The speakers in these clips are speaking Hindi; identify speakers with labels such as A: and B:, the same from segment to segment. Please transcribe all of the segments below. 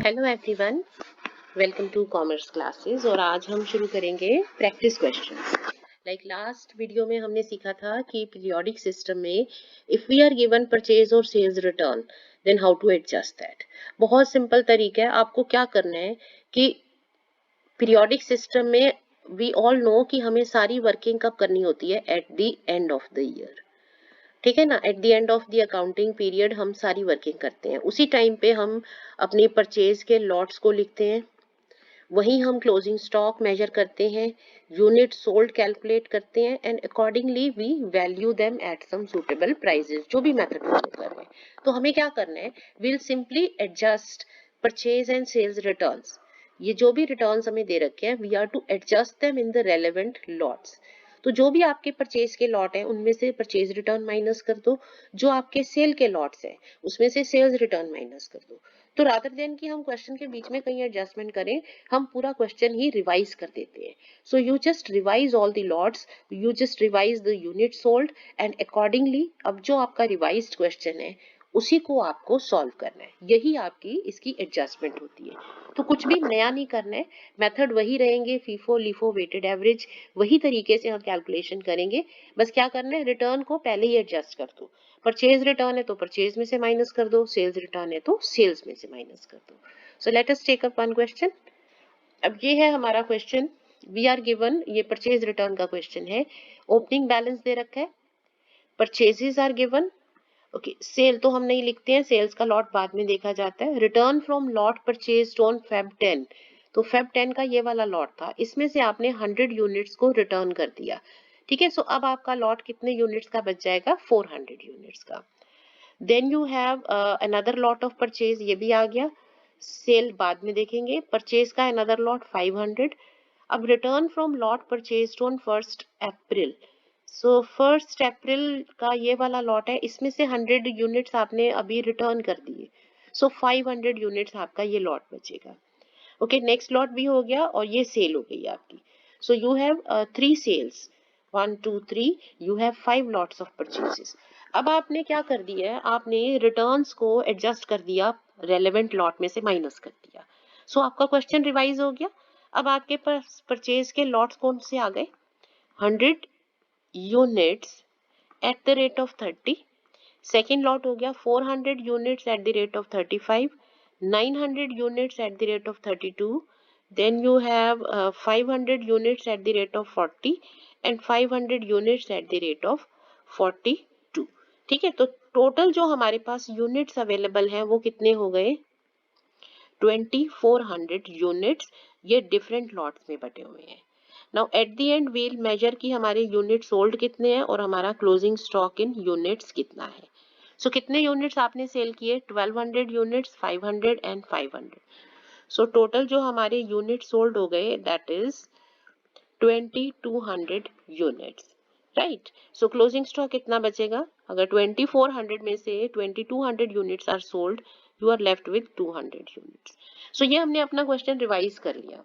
A: Hello everyone, welcome to commerce classes. और आज हम शुरू करेंगे practice question. Like last video में हमने सीखा था कि पीरियोडिक सिस्टम में if we are given purchase और sales return then how to adjust that. बहुत सिंपल तरीका है। आपको क्या करना है कि पीरियोडिक सिस्टम में वी ऑल नो कि हमें सारी वर्किंग कब करनी होती है, at the end of the year. ठीक है ना, eight the end of the accounting period हम सारी वर्किंग करते हैं। उसी टाइम पे हम अपनी परचेज के लॉट्स को लिखते हैं, वहीं हम क्लोजिंग स्टॉक मेजर करते हैं, यूनिट सोल्ड कैलकुलेट करते हैं and accordingly we value them at some suitable prices. जो भी मेथड फॉलो कर रहे हैं, तो हमें क्या करना है, will simply adjust purchase and sales returns. ये जो भी रिटर्न्स हमें दे रखे हैं, we are to adjust them in the relevant lots. तो जो भी आपके परचेज के लॉट हैं उनमें से परचेज रिटर्न माइनस कर दो, जो आपके सेल के लॉट्स हैं उसमें से सेल्स रिटर्न माइनस कर दो। तो रादर देन कि हम क्वेश्चन के बीच में कहीं एडजस्टमेंट करें, हम पूरा क्वेश्चन ही रिवाइज कर देते हैं। So you just revise all the lots, you just revise the unit sold and accordingly अब जो आपका रिवाइज्ड क्वेश्चन है उसी को आपको सॉल्व करना है। यही आपकी इसकी एडजस्टमेंट होती है। तो कुछ भी नया नहीं करना है, मेथड वही रहेंगे, फीफो लिफो वेटेड एवरेज, वही तरीके से हम कैलकुलेशन करेंगे। बस क्या करना है, रिटर्न को पहले ही एडजस्ट कर दो। परचेज रिटर्न है तो परचेज में से माइनस कर दो, सेल्स रिटर्न है तो सेल्स में से माइनस कर दो। So let us take up one question. अब ये है हमारा क्वेश्चन, वी आर गिवन, ये परचेज रिटर्न का क्वेश्चन है। ओपनिंग बैलेंस दे रखा है, purchases are given. Okay, sale तो हम नहीं लिखते हैं, सेल्स का लॉट बाद में देखा जाता है। Return from lot purchase on Feb 10, तो Feb 10 का ये वाला लॉट था, इसमें से आपने 100 यूनिट्स को रिटर्न कर दिया। ठीक है, सो अब आपका लॉट कितने यूनिट्स का बच जाएगा, 400 यूनिट्स का। Then you have another lot of purchase, ये भी आ गया। सेल बाद में देखेंगे, परचेज का अनदर लॉट 500। अब return from lot purchase on 1 अप्रैल, सो 1 अप्रैल का ये वाला लॉट है, इसमें से 100 यूनिट्स आपने अभी रिटर्न कर दिए। सो 500 यूनिट्स आपका ये लॉट बचेगा। ओके, नेक्स्ट लॉट भी हो गया और ये सेल हो गई आपकी। So you have 3 sales, 1 2 3, you have 5 lots of purchases. अब आपने क्या कर दिया है, आपने रिटर्न्स को एडजस्ट कर दिया, रेलेवेंट लॉट में से माइनस कर दिया। सो आपका क्वेश्चन रिवाइज हो गया। अब आपके पास परचेज के लॉट्स कौन से आ गए, 100 units at the rate of 30। Second lot हो गया 400 units at the rate of 35, 900 units at the rate of 32, then you have 500 units at the rate of 40 and 500 units at the rate of 42। ठीक है, तो टोटल जो हमारे पास यूनिट्स अवेलेबल हैं वो कितने हो गए, 2400 यूनिट्स। ये डिफरेंट लॉट्स में बटे हुए हैं। Now at the end we'll measure कि हमारे यूनिट सोल्ड कितने हैं और हमारा क्लोजिंग स्टॉक इन यूनिट्स कितना है। सो कितने यूनिट्स आपने सेल किए, 1200 यूनिट्स, 500 एंड 500। सो टोटल जो हमारे यूनिट सोल्ड हो गए that is 2200 units, right. So closing stock कितना बचेगा, अगर 2400 में से 2200 units are sold, you are left with 200 units. So ये हमने अपना क्वेश्चन रिवाइज कर लिया।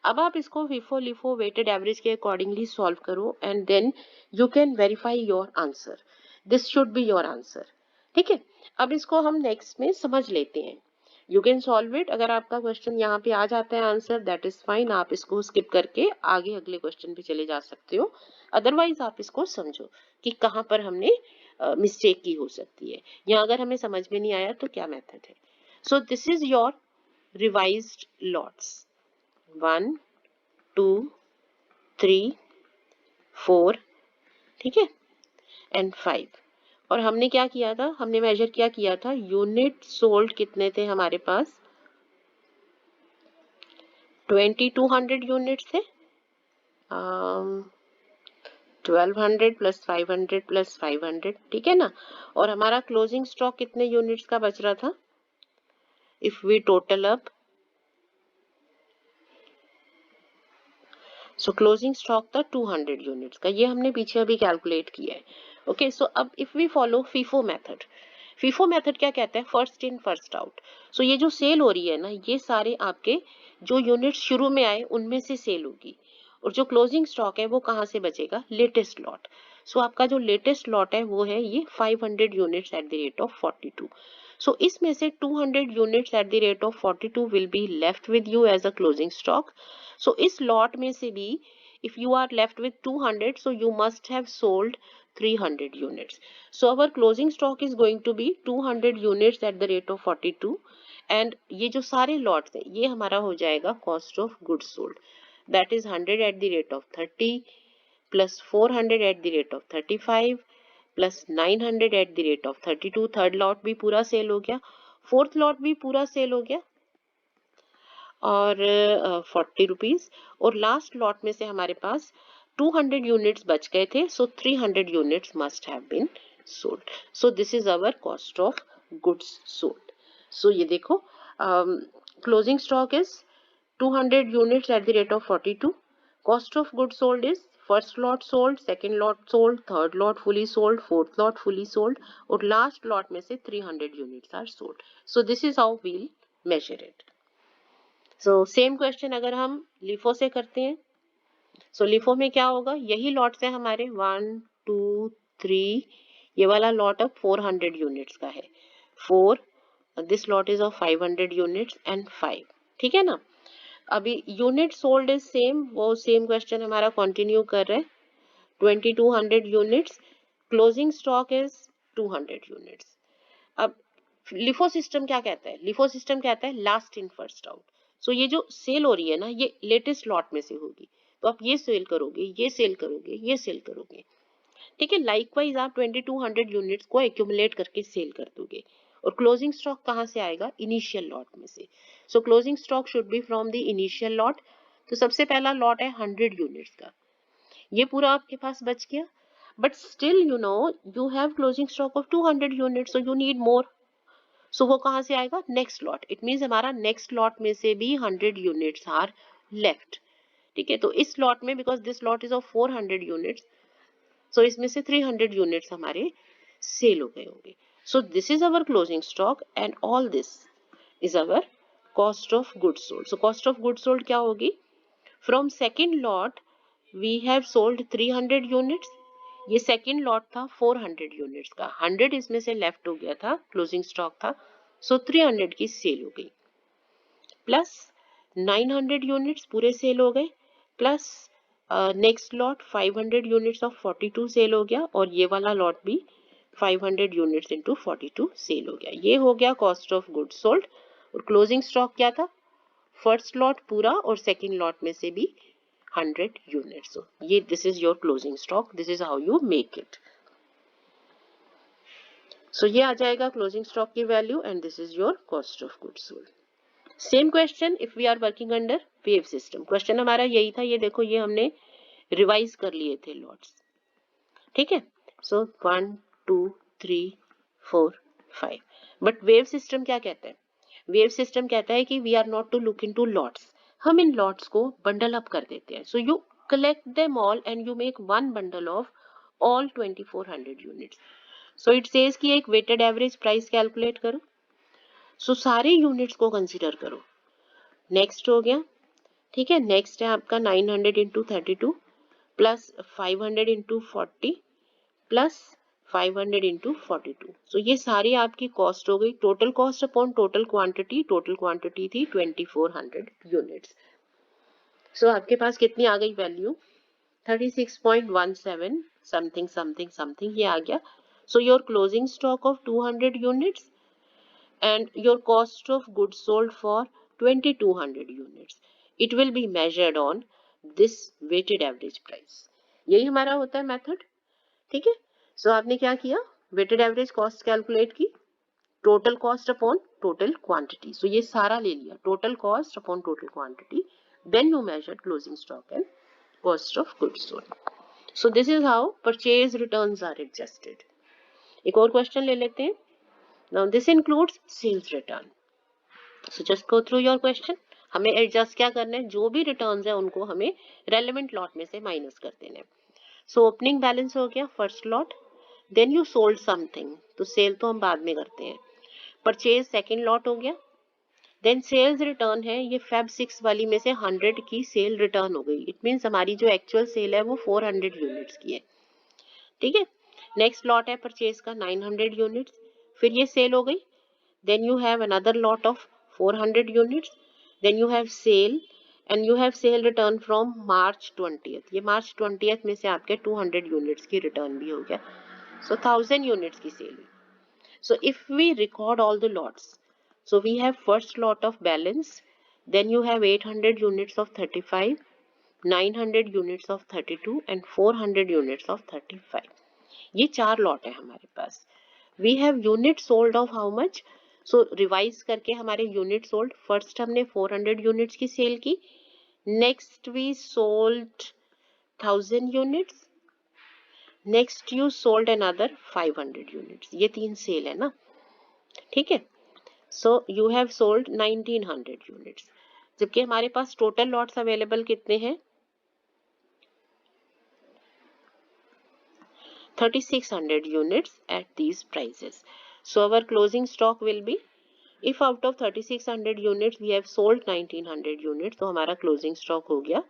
A: अब आप इसको विफो लिफो वेटेड एवरेज के अकॉर्डिंगली सॉल्व करो and then you can verify your answer. This should be your answer. ठीक है, अब इसको हम नेक्स्ट में समझ लेते हैं। You can solve it. अगर आपका क्वेश्चन यहाँ पे आ जाता है आंसर, दैट इज फाइन, आप इसको स्किप करके आगे अगले क्वेश्चन पे चले जा सकते हो। अदरवाइज आप इसको समझो कि कहाँ पर हमने मिस्टेक की हो सकती है, या अगर हमें समझ में नहीं आया तो क्या मेथड है। So this is your revised lots, 1 2 3 4, ठीक है, एंड 5। और हमने क्या किया था, हमने मेजर क्या किया था, यूनिट सोल्ड कितने थे हमारे पास, 2200 यूनिट्स थे। 1200 प्लस 500 प्लस 500, ठीक है ना। और हमारा क्लोजिंग स्टॉक कितने यूनिट्स का बच रहा था, if we total up, so closing stock था 200 यूनिट्स का, ये हमने पीछे अभी कैलकुलेट किया है। ओके, सो अब if we follow FIFO method, FIFO method क्या कहता है, first in first out. So ये जो सेल हो रही है ना, ये सारे आपके जो यूनिट शुरू में आए उनमें से सेल होगी, और जो क्लोजिंग स्टॉक है वो कहाँ से बचेगा, लेटेस्ट लॉट। सो आपका जो लेटेस्ट लॉट है वो है ये 500 units at the rate of 42। So इसमें से 200 units at the rate of 42 will be left with you as a closing stock. So इस लॉट में से भी if you are left with 200, so you must have sold 300 units. So our closing stock is going to be 200 units at the rate of 42, and ये जो सारे lots हैं ये हमारा हो जाएगा cost of goods sold, that is 100 at the rate of 30 plus 400 at the rate of 35 plus 900 at the rate of 32. Third lot भी पूरा सेल हो गया, फोर्थ लॉट भी पूरा सेल हो गया और 40 रुपीज, और लास्ट लॉट में से हमारे पास 200 यूनिट्स बच गए थे, so 300 units must have been sold. So this is our cost of goods sold. So ये देखो, closing stock is 200 units at the rate of 42. Cost of goods sold is first lot sold, second lot sold, third lot fully sold, fourth lot fully sold, और last lot में से 300 units are sold. So this is how we'll measure it. So same question अगर हम LIFO से करते हैं, so LIFO में क्या होगा, यही lots है हमारे 1 2 3, ये वाला lot अब 400 units का है, 4, this lot is of 500 units and 5. ठीक है ना. अभी यूनिट सोल्ड इज सेम, वो सेम क्वेश्चन हमारा कंटिन्यू कर रहे हैं. 2200 units, closing stock is 200 units. अब लिफो सिस्टम क्या कहता है, लिफो सिस्टम कहता है last in first out. So ये जो सेल हो रही है ना, ये लेटेस्ट लॉट में से होगी, तो आप ये सेल करोगे, ये सेल करोगे, ये सेल करोगे. ठीक है. लाइकवाइज आप 2200 यूनिट्स को एक्यूमुलेट करके सेल कर दोगे. और क्लोजिंग स्टॉक कहाँ से आएगा, इनिशियल लॉट में से. सो closing stock should be from the initial lot. तो सबसे पहला लॉट है 100 यूनिट्स का, ये पूरा आपके पास बच गया, but still you know you have closing stock of 200 units, so you need more. So वो कहाँ से आएगा, नेक्स्ट लॉट. इट मीन्स हमारा नेक्स्ट लॉट में से भी 100 यूनिट्स आर लेफ्ट. ठीक है. तो इस लॉट में, because this lot is of 400 units, so इसमें से 300 यूनिट्स हमारे सेल हो गए होंगे. So this is our closing stock and all this is our cost of goods sold. So cost of goods sold क्या होगी, from second lot we have sold 300 units, ये सेकेंड लॉट था 400 यूनिट्स का, 100 इसमें से लेफ्ट हो गया था, क्लोजिंग स्टॉक था, सो 300 की सेल हो गई, प्लस 900 यूनिट्स पूरे सेल हो गए, plus next lot 500 units of 42 sale हो गया, और ये वाला लॉट भी 500 यूनिट्स इंटू 42 सेल हो गया. ये हो गया कॉस्ट ऑफ गुड्स सोल्ड. और क्लोजिंग स्टॉक क्या था, फर्स्ट लॉट पूरा और सेकंड लॉट में से भी 100 यूनिट्स. ये this is your closing stock, this is how you make it. So ये आ जाएगा क्लोजिंग स्टॉक की value, and this is your cost of goods sold. Same question if we are working under wave system. Question हमारा यही था, ये देखो ये हमने रिवाइज कर लिए थे लॉट्स. ठीक है. सो 1 2 3 4 5, बट वेव सिस्टम क्या कहता है, वेव सिस्टम कहता है कि we are not to look into lots, हम इन लॉट्स को बंडल अप कर देते हैं. So you collect them all and you make one bundle of all 2400 units. So it says कि एक वेटेड एवरेज प्राइस कैलकुलेट करो. सो सारे यूनिट्स को कंसीडर करो. नेक्स्ट हो गया. ठीक है. नेक्स्ट है आपका 900 into 32 plus 500 into 40 plus 500 into 42. सो ये सारी आपकी कॉस्ट हो गई. Total cost upon total quantity थी 2400 यूनिट्स. सो आपके पास कितनी आ गई वैल्यू, 36.17 समथिंग समथिंग समथिंग, ये आ गया. So your closing stock of 200 units and your cost of goods sold for 2200 units, it will be measured on this weighted average price. यही हमारा होता है मेथड. ठीक है. सो आपने क्या किया, वेटेड एवरेज कॉस्ट कैलकुलेट की, total cost upon total quantity. So ये सारा ले लिया, total cost upon total quantity, then you measured closing stock and cost of goods sold. So this is how purchase returns are adjusted. एक और क्वेश्चन ले लेते हैं. Now this includes sales return. So just go through your question. हमें एडजस्ट क्या करना है, जो भी रिटर्न्स है उनको हमें रेलेवेंट लॉट में से माइनस कर देना है. सो ओपनिंग बैलेंस हो गया first lot, then you sold something, तो सेल तो हम बाद में करते हैं. परचेज सेकंड लॉट हो गया, देन सेल्स रिटर्न है, ये फेब 6 वाली में से 100 की सेल रिटर्न हो गई. इट मीन्स हमारी जो एक्चुअल सेल है वो 400 यूनिट्स की है. ठीक है. नेक्स्ट लॉट है परचेज का 900 यूनिट्स, फिर ये सेल हो गई, then you have another lot of 400 units, then you have sale, and you have sale return from March 20th. ये March 20th में से आपके 200 units की return भी हो गया, so 1000 units की sale हुई. So if we record all the lots, so we have first lot of balance, then you have 800 units of 35, 900 units of 32 and 400 units of 35. ये चार लॉट है हमारे पास. We have unit sold of how much? So revise करके हमारे यूनिट सोल्ड, फर्स्ट हमने 400 यूनिट्स की सेल की, next we sold 1000 units, next you sold another 500 units. ये तीन सेल है ना, ठीक है. So you have sold 1900 units, जबकि हमारे पास टोटल लॉट्स अवेलेबल कितने हैं? 3600 units at these prices. So our closing stock will be, if out of 3600 units we have sold 1900 units, तो हमारा closing stock हो गया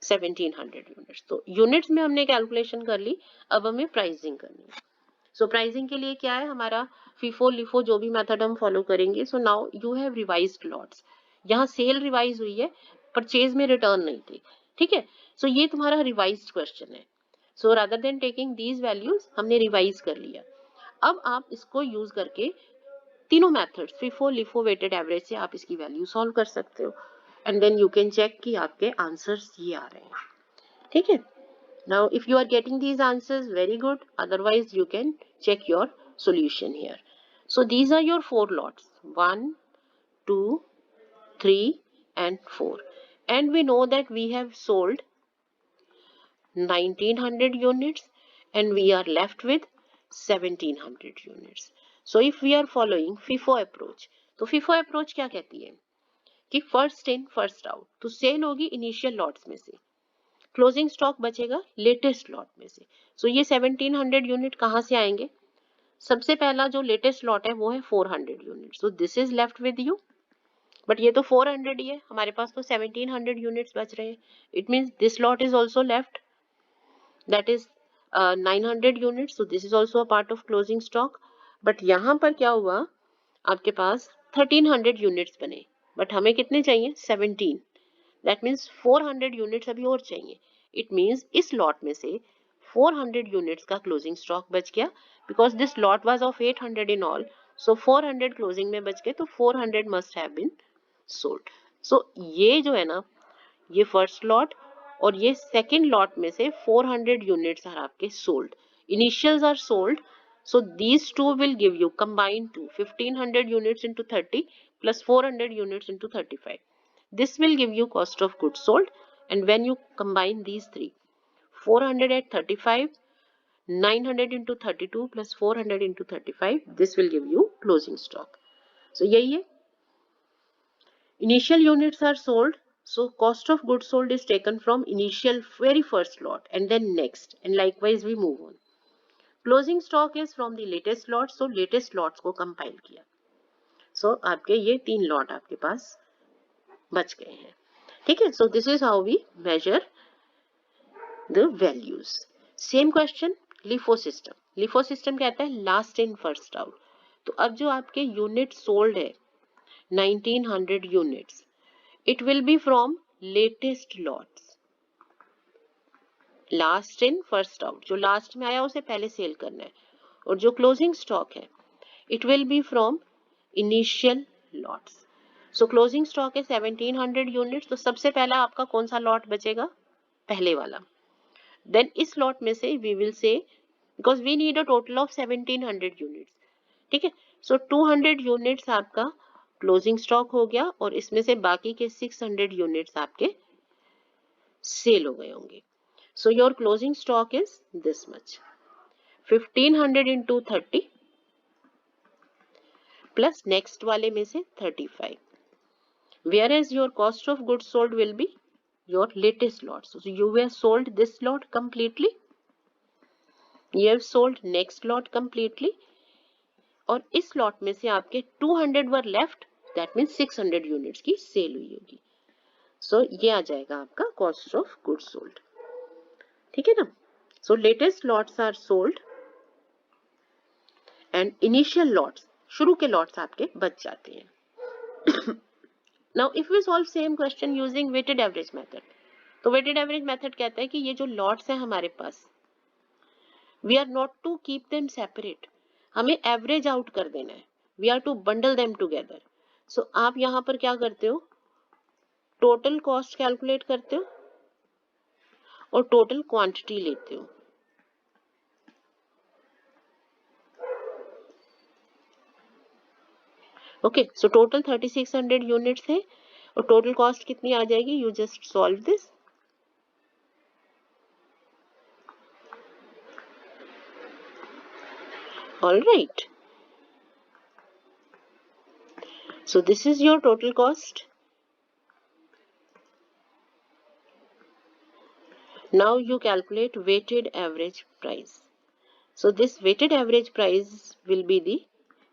A: 1700 units. तो units में हमने कैलकुलेशन कर ली, अब हमें प्राइसिंग करनी है. सो प्राइसिंग के लिए क्या है हमारा, फीफो लिफो जो भी मेथड हम फॉलो करेंगे. So now you have revised lots. यहाँ सेल रिवाइज हुई है, परचेज में रिटर्न नहीं थी, ठीक है. सो ये तुम्हारा रिवाइज्ड क्वेश्चन है. So rather than taking these values हमने रिवाइज कर लिया. अब आप इसको यूज करके तीनों methods FIFO LIFO weighted average से आप इसकी वैल्यू सॉल्व कर सकते हो, and then you can check कि आपके आंसर्स ये आ रहे हैं, ठीक है. Now if you are getting these answers, very good, otherwise you can check your solution here. So these are your four lots, 1 2 3 and 4, and we know that we have sold 1900 units and we are left with 1700 units. So if we are following FIFO approach, तो FIFO approach क्या कहती है कि first in first out, तो सेल होगी इनिशियल लॉट्स में से, क्लोजिंग स्टॉक बचेगा लेटेस्ट लॉट में से. सो ये 1700 यूनिट कहाँ से आएंगे? सबसे पहला जो लेटेस्ट लॉट है वो है 400 unit, so this is left with you. But ये तो 400 ही है, हमारे पास तो 1700 यूनिट्स बच रहे हैं. It means this lot is also left, that is 900 units, so this is also a part of closing stock. But यहाँ पर क्या हुआ, आपके पास 1300 यूनिट्स बने, बट हमें कितने चाहिए? 17. दैट मीन्स 400 यूनिट्स अभी और चाहिए. इट मीन्स इस लॉट में से 400 यूनिट्स का क्लोजिंग स्टॉक बच गया, because this lot was of 800 in all, so 400 closing में बच गए, तो 400 must have been sold. So ये जो है ना, ये फर्स्ट लॉट और ये सेकेंड लॉट में से 400 यूनिट्स आर आपके sold, initials are sold. So these two will give you combined to 1500 units into 30 plus 400 units into 35. This will give you cost of goods sold, and when you combine these three, 400 at 35, 900 into 32 plus 400 into 35, this will give you closing stock. So यही है, initial units are sold, so cost of goods sold is taken from initial very first lot and then next, and likewise we move on. Closing stock is from the latest lot, so latest lots को कंपाइल किया. सो आपके ये तीन लॉट आपके पास बच गए हैं, ठीक है. So this is how we measure the values. Same question LIFO system. LIFO system कहता है लास्ट इन फर्स्ट आउट. तो अब जो आपके यूनिट सोल्ड है 1900 units, it will be from latest lots. Last in first out, जो लास्ट में आया उसे पहले सेल करना है, और जो क्लोजिंग स्टॉक है it will be from initial lots. So closing stock है 1700 यूनिट्स, तो सबसे पहला आपका कौन सा लॉट बचेगा? पहले वाला. देन इस लॉट में से we will say, because we need a total of 1700 units, ठीक है. सो 200 यूनिट्स आपका क्लोजिंग स्टॉक हो गया, और इसमें से बाकी के 600 यूनिट्स आपके सेल हो गए होंगे. So your closing stock is this much, 1500 into 30 plus next वाले में से 35, whereas your cost of goods sold will be your latest lot. So you have sold this lot completely, you have sold next lot completely, और इस लॉट में से आपके 200 वर लेफ्ट, दैट मीन्स 600 यूनिट्स की सेल हुई होगी. सो ये आ जाएगा आपका कॉस्ट ऑफ गुड्स सोल्ड, ठीक है ना. So latest lots are sold and initial lots शुरू के लॉट्स आपके बच जाते हैं। Now if we solve same question using weighted average method, तो वेटेड एवरेज मेथड कहता है कि ये जो लॉट्स हैं हमारे पास, we are not to keep them separate, हमें एवरेज आउट कर देना है, we are to bundle them together. So आप यहाँ पर क्या करते हो, टोटल कॉस्ट कैलकुलेट करते हो और टोटल क्वांटिटी लेते हो। ओके, सो टोटल 3600 यूनिट्स है और टोटल कॉस्ट कितनी आ जाएगी, you just solve this. All right, so this is your total cost. Now you calculate weighted average price. So this weighted average price will be the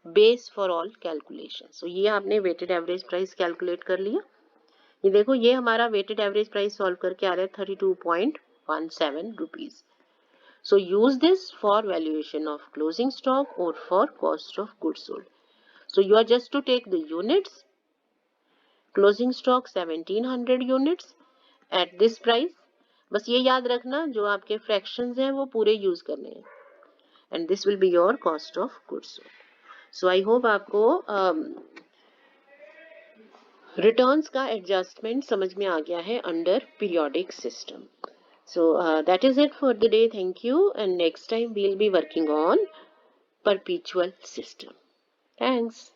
A: base for all calculation. So ये आपने weighted average price calculate कर लिया। ये देखो, ये हमारा weighted average price solve करके आ रहा है 32.17 rupees. So use this for valuation of closing stock or for cost of goods sold. So you are just to take the units, closing stock 1700 units at this price. बस ये याद रखना, जो आपके फ्रैक्शंस हैं वो पूरे यूज करने हैं, and this will be your cost of goods sold. So I hope आपको रिटर्न्स का एडजस्टमेंट समझ में आ गया है under periodic system. So that is it for the day, thank you, and next time we will be working on perpetual system. Thanks.